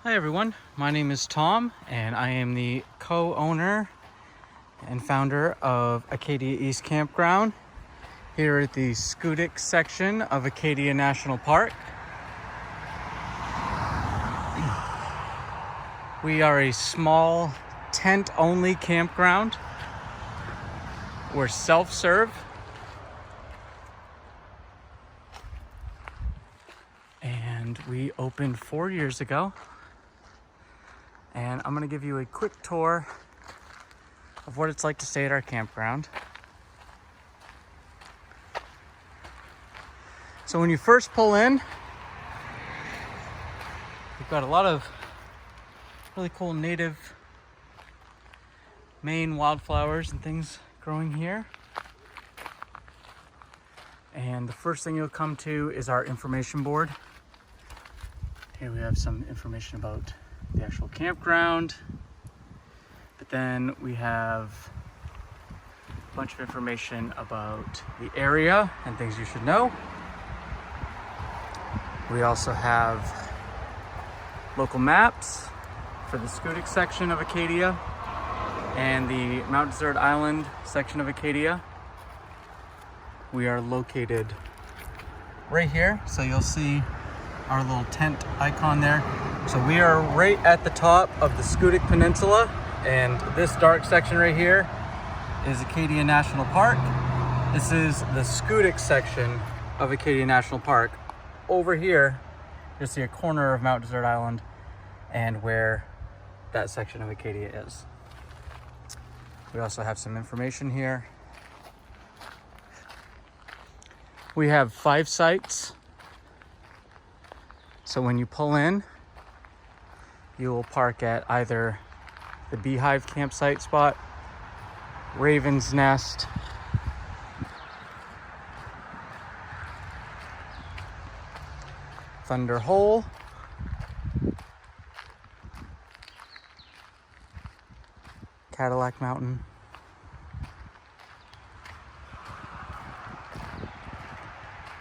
Hi everyone, my name is Tom and I am the co-owner and founder of Acadia East Campground here at the Schoodic section of Acadia National Park. We are a small tent-only campground. We're self-serve and we opened 4 years ago. And I'm going to give you a quick tour of what it's like to stay at our campground. So when you first pull in, we've got a lot of really cool native Maine wildflowers and things growing here. And the first thing you'll come to is our information board. Here we have some information about the actual campground, but then we have a bunch of information about the area and things you should know. We also have local maps for the Schoodic section of Acadia and the Mount Desert Island section of Acadia. We are located right here, so you'll see our little tent icon there. So we are right at the top of the Schoodic Peninsula, and this dark section right here is Acadia National Park. This is the Schoodic section of Acadia National Park. Over here, you'll see a corner of Mount Desert Island and where that section of Acadia is. We also have some information here. We have 5 sites. So when you pull in, you will park at either the Beehive campsite spot, Raven's Nest, Thunderhole, Cadillac Mountain,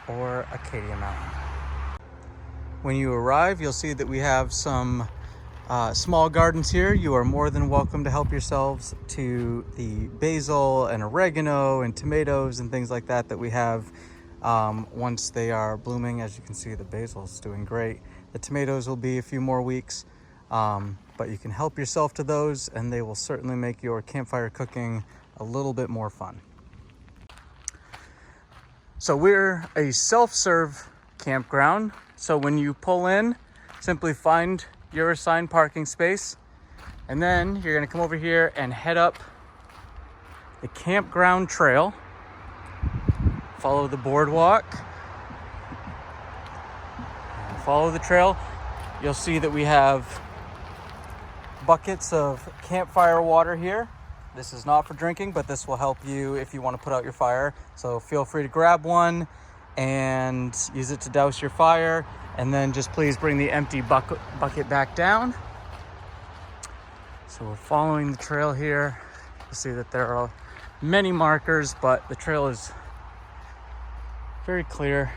or Acadia Mountain. When you arrive, you'll see that we have some small gardens here. You are more than welcome to help yourselves to the basil and oregano and tomatoes and things like that we have once they are blooming. As you can see, the basil is doing great. The tomatoes will be a few more weeks, but you can help yourself to those and they will certainly make your campfire cooking a little bit more fun. So we're a self-serve campground. So when you pull in, simply find your assigned parking space, and then you're gonna come over here and head up the Campground Trail. Follow the boardwalk. And follow the trail. You'll see that we have buckets of campfire water here. This is not for drinking, but this will help you if you want to put out your fire. So feel free to grab one and use it to douse your fire, and then just please bring the empty bucket back down. So we're following the trail here. You'll see that there are many markers, but the trail is very clear.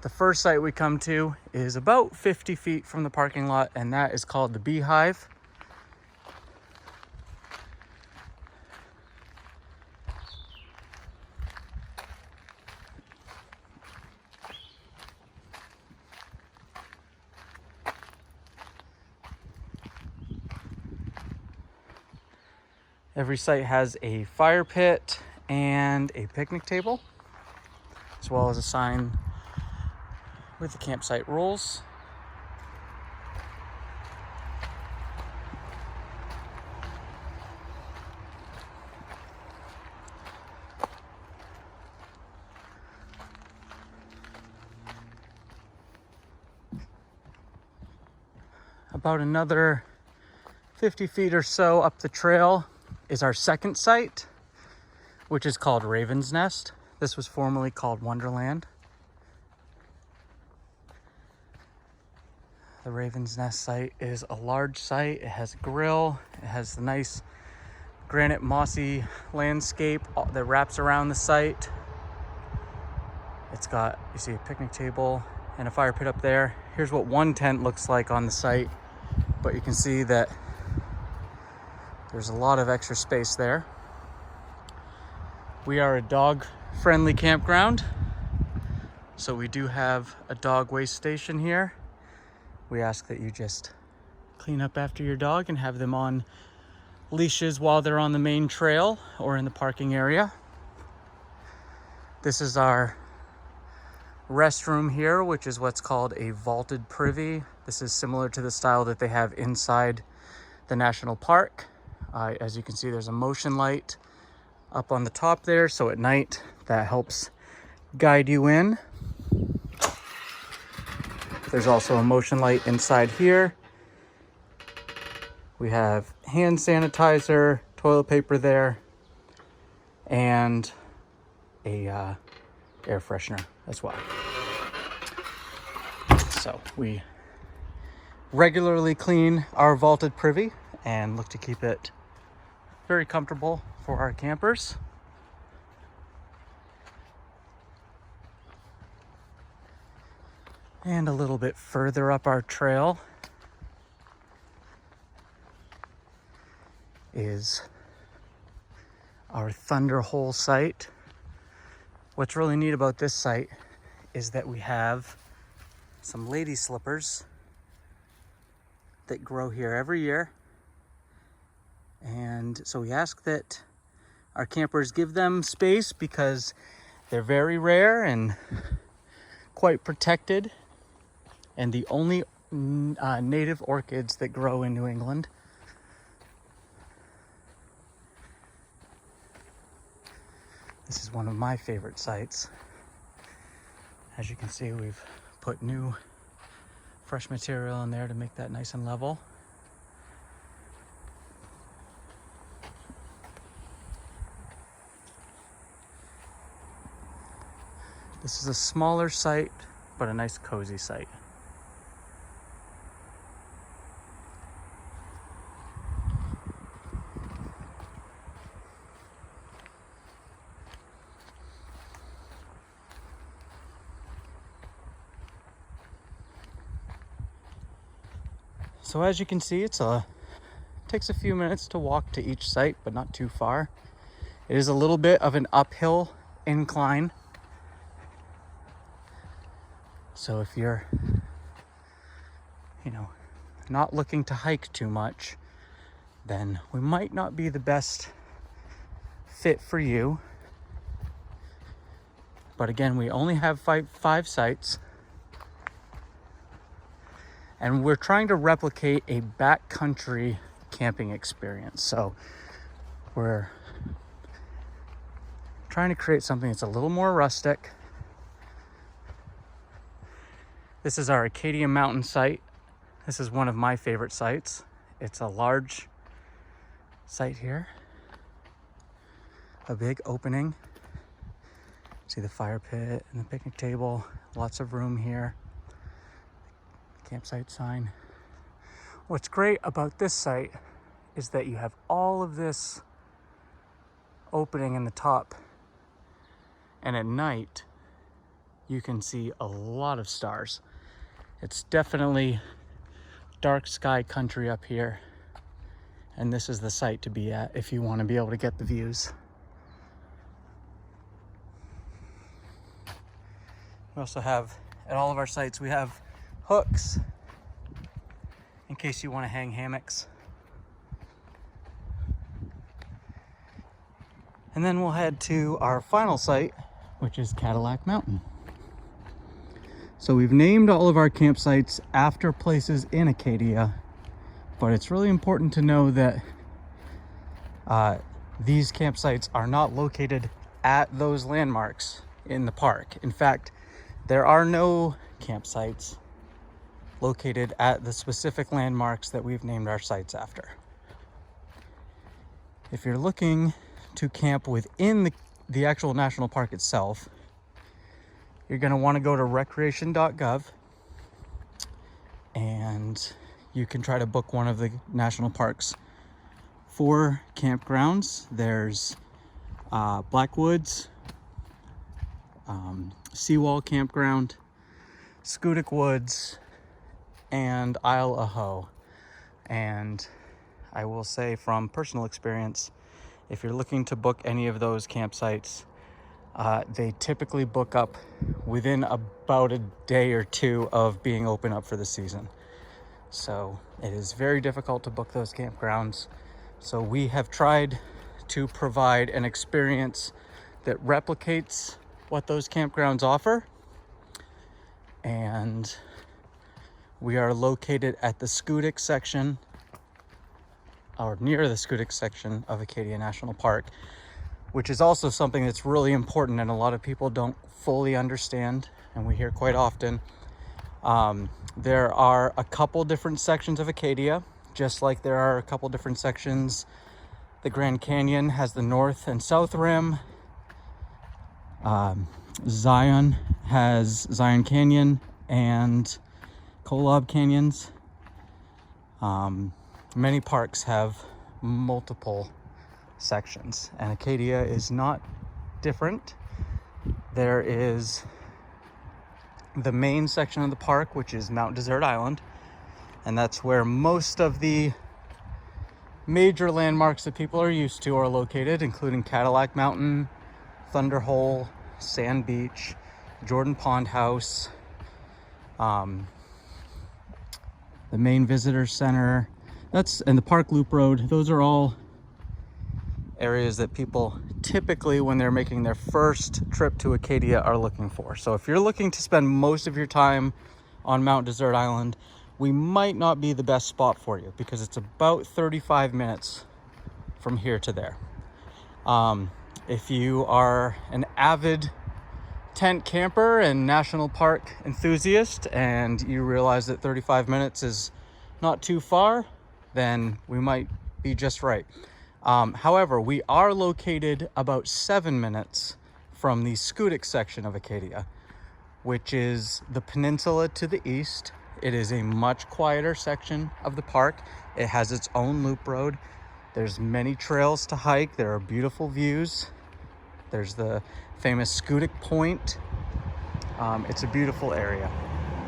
The first site we come to is about 50 feet from the parking lot, and that is called the Beehive. Every site has a fire pit and a picnic table, as well as a sign with the campsite rules. About another 50 feet or so up the trail is our second site, which is called Raven's Nest. This was formerly called Wonderland. The Raven's Nest site is a large site. It has a grill. It has the nice granite mossy landscape that wraps around the site. It's got, you see, a picnic table and a fire pit up there. Here's what one tent looks like on the site, but you can see that there's a lot of extra space there. We are a dog-friendly campground, so we do have a dog waste station here. We ask that you just clean up after your dog and have them on leashes while they're on the main trail or in the parking area. This is our restroom here, which is what's called a vaulted privy. This is similar to the style that they have inside the national park. As you can see, there's a motion light up on the top there, so at night that helps guide you in. There's also a motion light inside here. We have hand sanitizer, toilet paper there, and a air freshener as well. So we regularly clean our vaulted privy and look to keep it very comfortable for our campers. And a little bit further up our trail is our Thunderhole site. What's really neat about this site is that we have some lady slippers that grow here every year. And so we ask that our campers give them space because they're very rare and quite protected, and the only native orchids that grow in New England. This is one of my favorite sites. As you can see, we've put new fresh material in there to make that nice and level. This is a smaller site, but a nice cozy site. So as you can see, it takes a few minutes to walk to each site, but not too far. It is a little bit of an uphill incline. So if you're, not looking to hike too much, then we might not be the best fit for you. But again, we only have five sites. And we're trying to replicate a backcountry camping experience. So we're trying to create something that's a little more rustic. This is our Acadia Mountain site. This is one of my favorite sites. It's a large site here. A big opening. See the fire pit and the picnic table. Lots of room here. Campsite sign. What's great about this site is that you have all of this opening in the top, and at night you can see a lot of stars. It's definitely dark sky country up here, and this is the site to be at if you want to be able to get the views. We also have, at all of our sites, we have hooks in case you want to hang hammocks. And then we'll head to our final site, which is Cadillac Mountain. So we've named all of our campsites after places in Acadia, but it's really important to know that these campsites are not located at those landmarks in the park. In fact, there are no campsites located at the specific landmarks that we've named our sites after. If you're looking to camp within the actual national park itself, you're going to want to go to recreation.gov, and you can try to book one of the national park's 4 campgrounds. There's Blackwoods, Seawall Campground, Schoodic Woods, and Isle of Ho. And I will say from personal experience, if you're looking to book any of those campsites, they typically book up within about a day or two of being open up for the season. So it is very difficult to book those campgrounds. So we have tried to provide an experience that replicates what those campgrounds offer. And we are located at the Schoodic section, or near the Schoodic section of Acadia National Park, which is also something that's really important and a lot of people don't fully understand, and we hear quite often. There are a couple different sections of Acadia, just like there are a couple different sections. The Grand Canyon has the north and south rim. Zion has Zion Canyon and Kolob Canyons. Many parks have multiple sections, and Acadia is not different. There is the main section of the park, which is Mount Desert Island, and that's where most of the major landmarks that people are used to are located, including Cadillac Mountain, Thunderhole, Sand Beach, Jordan Pond House, the main visitor center, and the Park Loop Road. Those are all areas that people typically, when they're making their first trip to Acadia, are looking for. So if you're looking to spend most of your time on Mount Desert Island, we might not be the best spot for you because it's about 35 minutes from here to there. If you are an avid tent camper and national park enthusiast and you realize that 35 minutes is not too far, then we might be just right. However, we are located about 7 minutes from the Schoodic section of Acadia, which is the peninsula to the east. It is a much quieter section of the park. It has its own loop road. There's many trails to hike. There are beautiful views. There's the famous Schoodic Point. It's a beautiful area.